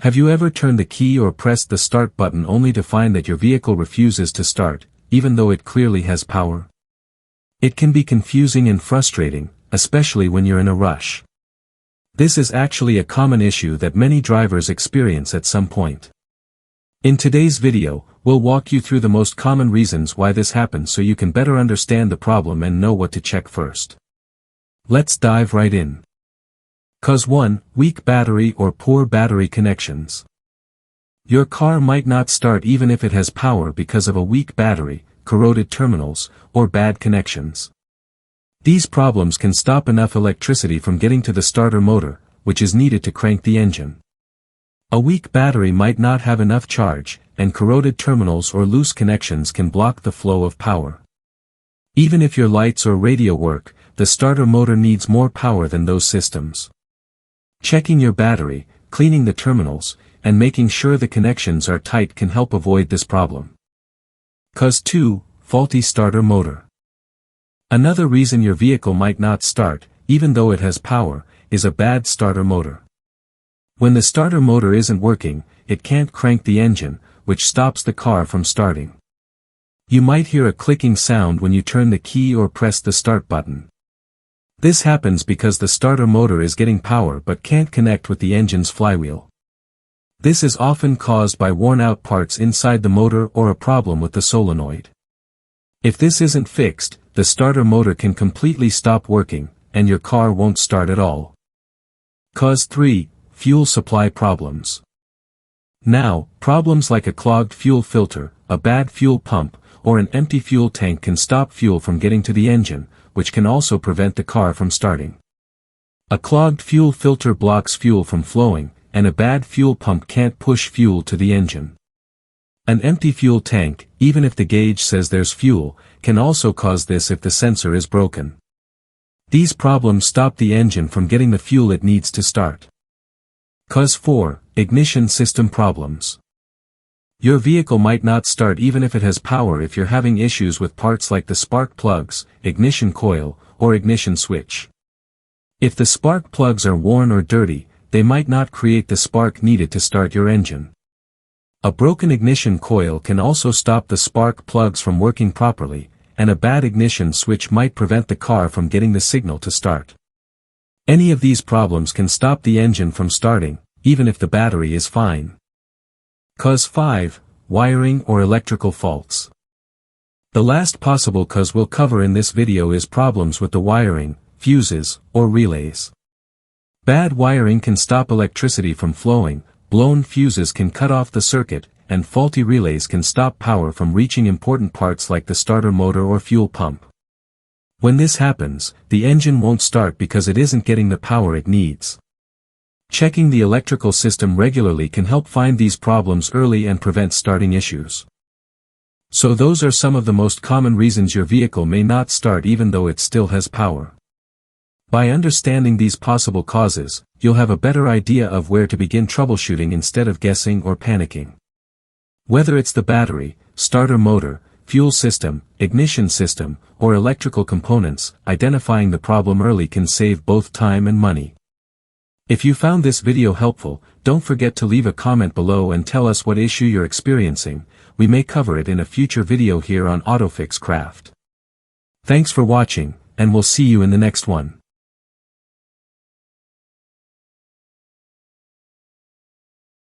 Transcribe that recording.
Have you ever turned the key or pressed the start button only to find that your vehicle refuses to start, even though it clearly has power? It can be confusing and frustrating, especially when you're in a rush. This is actually a common issue that many drivers experience at some point. In today's video, we'll walk you through the most common reasons why this happens so you can better understand the problem and know what to check first. Let's dive right in. Cause 1, weak battery or poor battery connections. Your car might not start even if it has power because of a weak battery, corroded terminals, or bad connections. These problems can stop enough electricity from getting to the starter motor, which is needed to crank the engine. A weak battery might not have enough charge, and corroded terminals or loose connections can block the flow of power. Even if your lights or radio work, the starter motor needs more power than those systems. Checking your battery, cleaning the terminals, and making sure the connections are tight can help avoid this problem. Cause 2, faulty starter motor. Another reason your vehicle might not start, even though it has power, is a bad starter motor. When the starter motor isn't working, it can't crank the engine, which stops the car from starting. You might hear a clicking sound when you turn the key or press the start button. This happens because the starter motor is getting power but can't connect with the engine's flywheel. This is often caused by worn-out parts inside the motor or a problem with the solenoid. If this isn't fixed, the starter motor can completely stop working, and your car won't start at all. Cause 3, fuel supply problems. Now, problems like a clogged fuel filter, a bad fuel pump, or an empty fuel tank can stop fuel from getting to the engine, which can also prevent the car from starting. A clogged fuel filter blocks fuel from flowing, and a bad fuel pump can't push fuel to the engine. An empty fuel tank, even if the gauge says there's fuel, can also cause this if the sensor is broken. These problems stop the engine from getting the fuel it needs to start. Cause 4, ignition system problems. Your vehicle might not start even if it has power if you're having issues with parts like the spark plugs, ignition coil, or ignition switch. If the spark plugs are worn or dirty, they might not create the spark needed to start your engine. A broken ignition coil can also stop the spark plugs from working properly, and a bad ignition switch might prevent the car from getting the signal to start. Any of these problems can stop the engine from starting, even if the battery is fine. Cause 5, wiring or electrical faults. The last possible cause we'll cover in this video is problems with the wiring, fuses, or relays. Bad wiring can stop electricity from flowing, blown fuses can cut off the circuit, and faulty relays can stop power from reaching important parts like the starter motor or fuel pump. When this happens, the engine won't start because it isn't getting the power it needs. Checking the electrical system regularly can help find these problems early and prevent starting issues. So those are some of the most common reasons your vehicle may not start even though it still has power. By understanding these possible causes, you'll have a better idea of where to begin troubleshooting instead of guessing or panicking. Whether it's the battery, starter motor, fuel system, ignition system, or electrical components, identifying the problem early can save both time and money. If you found this video helpful, don't forget to leave a comment below and tell us what issue you're experiencing. We may cover it in a future video here on AutoFix Craft. Thanks for watching, and we'll see you in the next one.